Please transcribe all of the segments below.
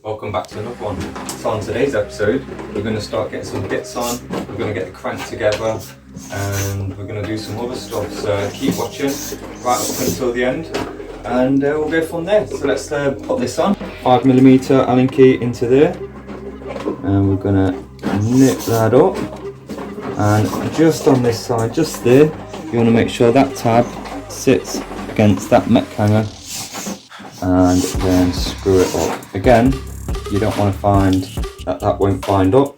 Welcome back to another one. So on today's episode, we're going to start getting some bits on, we're going to get the crank together, and we're going to do some other stuff. So keep watching right up until the end, and we'll go from there. So let's put this on. 5mm Allen key into there, and we're going to nip that up. And just on this side, just there, you want to make sure that tab sits against that mech hanger, and then screw it up. Again, you don't want to find that won't bind up,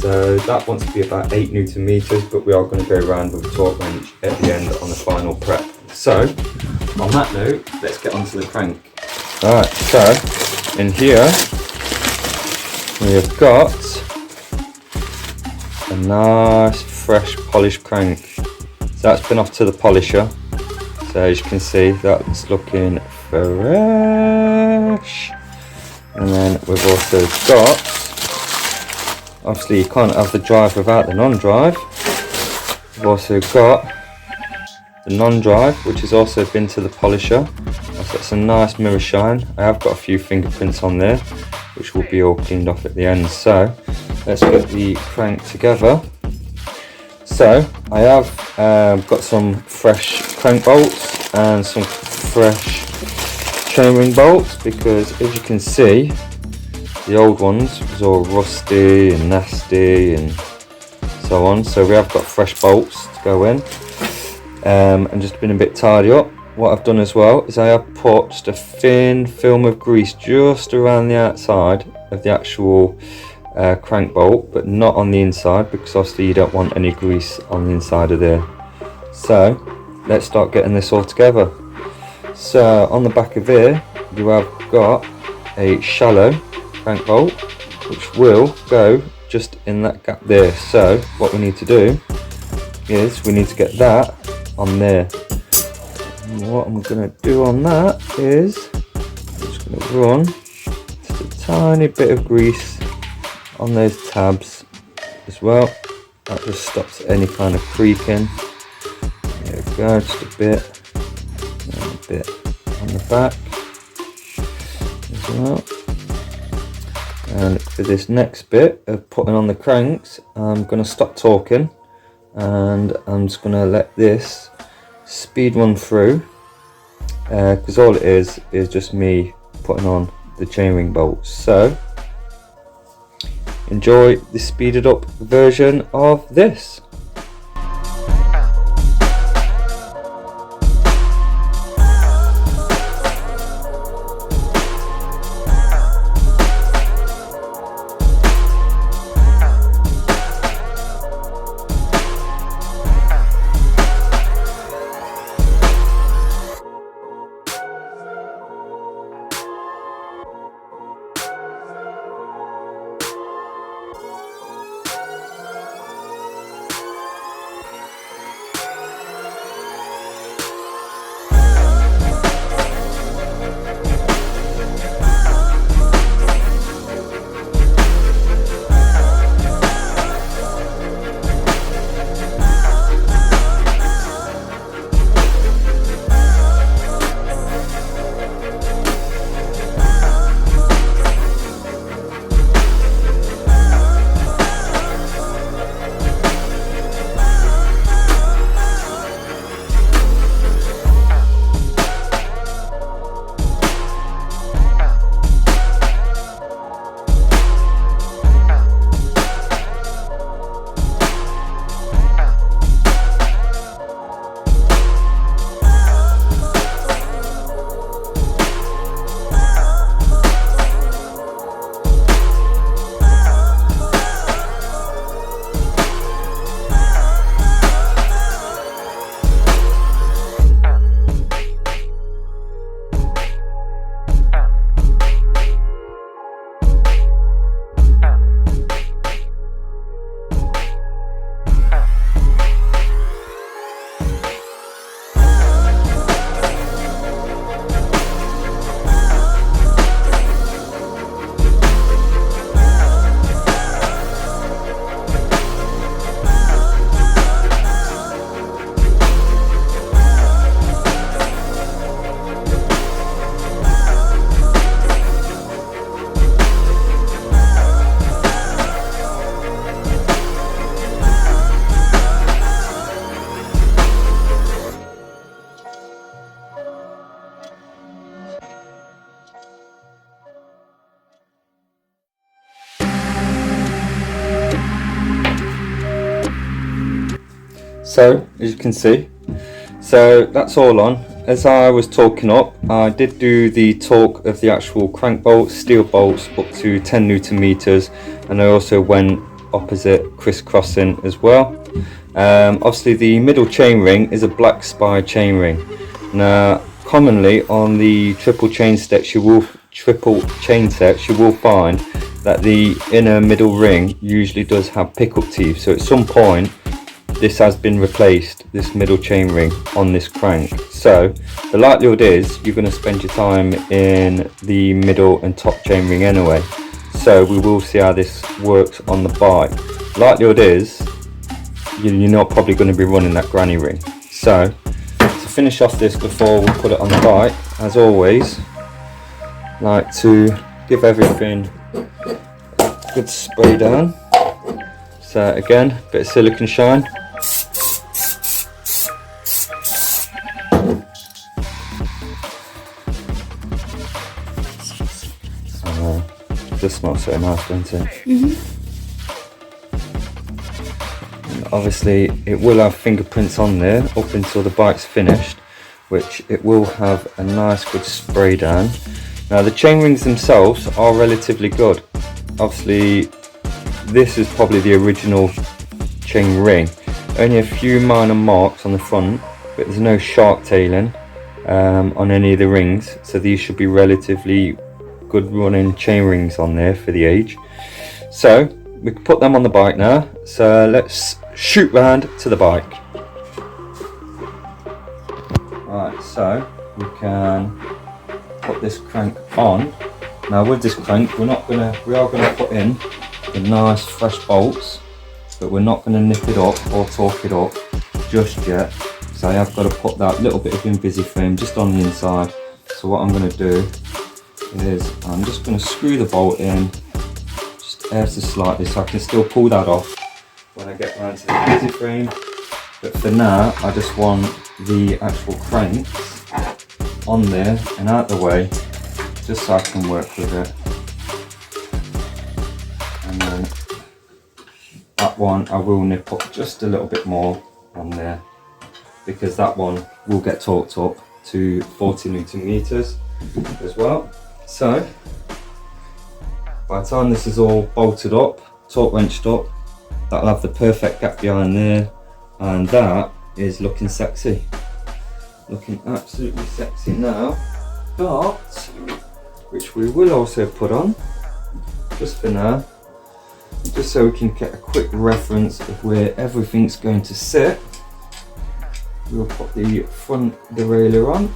so that wants to be about 8 Newton meters, but we are going to go around with a torque wrench at the end on the final prep. So on that note, let's get onto the crank. Alright, so in here we have got a nice fresh polished crank. So that's been off to the polisher, so as you can see that's looking fresh. And then we've also got, obviously you can't have the drive without the non-drive. We've also got the non-drive, which has also been to the polisher. I've got some nice mirror shine. I have got a few fingerprints on there, which will be all cleaned off at the end. So let's get the crank together. So I have got some fresh crank bolts and some fresh chainring bolts, because as you can see the old ones was all rusty and nasty and so on, so we have got fresh bolts to go in, and just been a bit tidy up. What I've done as well is I have put just a thin film of grease just around the outside of the actual crank bolt, but not on the inside, because obviously you don't want any grease on the inside of there. So let's start getting this all together. So on the back of here you have got a shallow crank bolt which will go just in that gap there. So what we need to do is we need to get that on there. And what I'm going to do on that is I'm just going to run just a tiny bit of grease on those tabs as well. That just stops any kind of creaking. There we go, just a bit. And a bit on the back as well. And for this next bit of putting on the cranks, I'm going to stop talking and I'm just going to let this speed run through, because all it is just me putting on the chainring bolts. So enjoy the speeded up version of this. So as you can see, so that's all on. As I was torquing up, I did do the torque of the actual crank bolts, steel bolts up to 10 Newton meters, and I also went opposite crisscrossing as well. Obviously the middle chainring is a black spy chainring. Now commonly on the triple chain sets you will find that the inner middle ring usually does have pickup teeth, so at some point this has been replaced, this middle chain ring on this crank. So the likelihood is you're going to spend your time in the middle and top chain ring anyway, so we will see how this works on the bike. Likelihood is you're not probably going to be running that granny ring. So to finish off this before we put it on the bike, as always, like to give everything a good spray down. So again, bit of silicone shine. This smells so nice, doesn't it? And obviously it will have fingerprints on there up until the bike's finished, which it will have a nice good spray down. Now the chain rings themselves are relatively good. Obviously this is probably the original chain ring. Only a few minor marks on the front, but there's no shark tailing on any of the rings, so these should be relatively good running chain rings on there for the age. So we can put them on the bike now, so let's shoot round to the bike. Right, so we can put this crank on. Now with this crank we are going to put in the nice fresh bolts, but we're not going to nip it up or torque it up just yet. So I have got to put that little bit of Invisiframe just on the inside. So what I'm going to do is I'm just going to screw the bolt in just ever so slightly, so I can still pull that off when I get around to the Invisiframe. But for now I just want the actual cranks on there and out the way, just so I can work with it. And then that one I will nip up just a little bit more on there, because that one will get torqued up to 40 Newton meters as well. So by the time this is all bolted up, torque wrenched up, that'll have the perfect gap behind there, and that is looking sexy, looking absolutely sexy now. But which we will also put on just for now, just so we can get a quick reference of where everything's going to sit. We'll put the front derailleur on,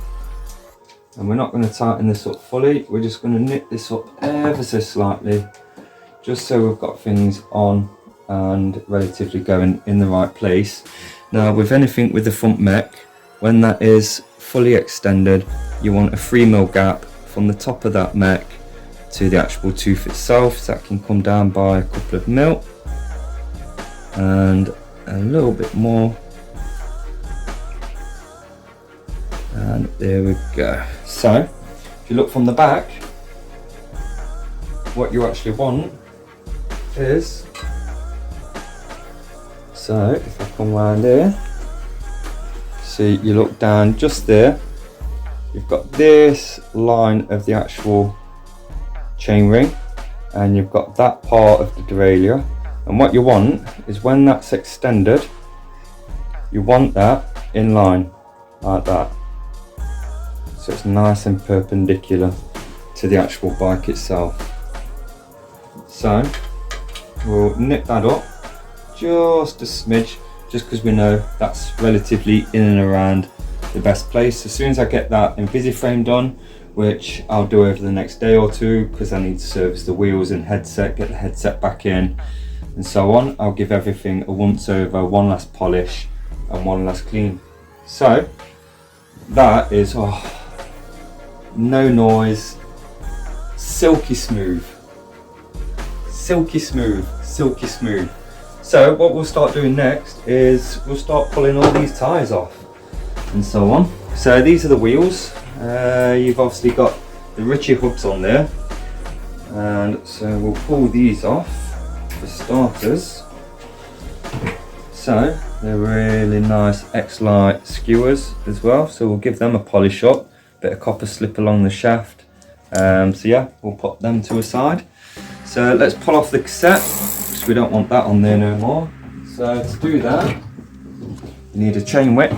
and we're not going to tighten this up fully, we're just going to nip this up ever so slightly, just so we've got things on and relatively going in the right place. Now with anything with the front mech, when that is fully extended, you want a 3mm gap from the top of that mech to the actual tooth itself, so that can come down by a couple of mil and a little bit more. And there we go. So if you look from the back, what you actually want is, so if I come around here, see, you look down just there, you've got this line of the actual chain ring, and you've got that part of the derailleur, and what you want is when that's extended, you want that in line like that, so it's nice and perpendicular to the actual bike itself. So we'll nip that up just a smidge, just because we know that's relatively in and around the best place. As soon as I get that Invisiframe done, which I'll do over the next day or two, because I need to service the wheels and headset, get the headset back in and so on, I'll give everything a once over, one last polish and one last clean. So that is, no noise, silky smooth, silky smooth, silky smooth. So what we'll start doing next is we'll start pulling all these tyres off and so on. So these are the wheels. You've obviously got the Ritchie hubs on there, and so we'll pull these off for starters. So they're really nice X-Lite skewers as well, so we'll give them a polish up, bit of copper slip along the shaft. So yeah, we'll put them to a side. So let's pull off the cassette, because we don't want that on there no more. So to do that, you need a chain whip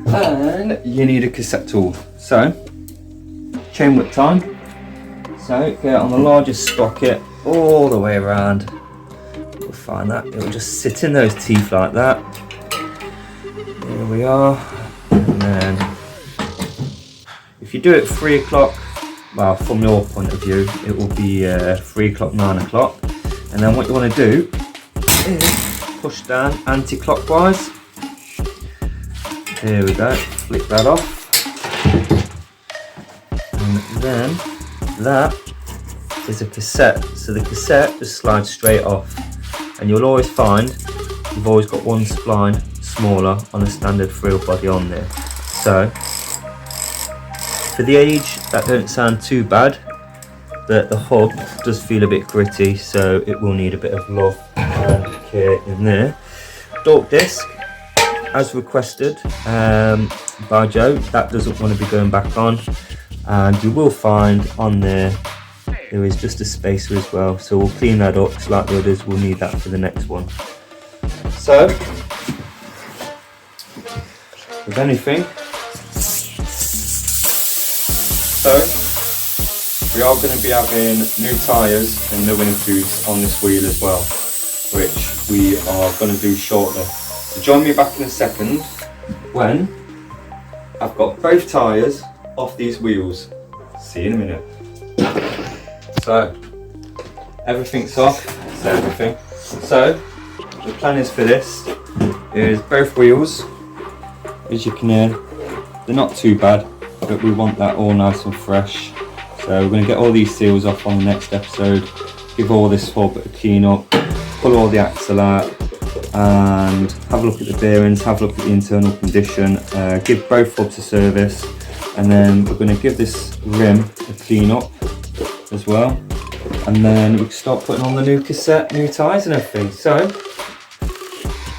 and you need a cassette tool. So chain whip time. So get it on the largest sprocket all the way around. We'll find that it will just sit in those teeth like that. There we are. And then if you do it 3 o'clock, well, from your point of view, it will be 3 o'clock, 9 o'clock. And then what you want to do is push down anti-clockwise. There we go, flick that off. And then that is a cassette. So the cassette just slides straight off. And you'll always find you've always got one spline smaller on a standard frill body on there. So for the age, that don't sound too bad, but the hub does feel a bit gritty, so it will need a bit of love and care in there. Dork disc, as requested by Joe, that doesn't want to be going back on, and you will find on there is just a spacer as well, so we'll clean that up, just like the others. We'll need that for the next one. So with anything, so we are going to be having new tyres and new winning tubes on this wheel as well, which we are going to do shortly. So join me back in a second when I've got both tyres off these wheels. See you in a minute. So everything's off. So everything. So the plan is for this is both wheels, as you can hear, they're not too bad, but we want that all nice and fresh. So we're going to get all these seals off on the next episode, give all this hub a clean up, pull all the axle out, and have a look at the bearings, have a look at the internal condition, give both hubs a service, and then we're going to give this rim a clean up as well, and then we can start putting on the new cassette, new tyres and everything. So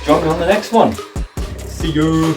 join me on the next one. See you.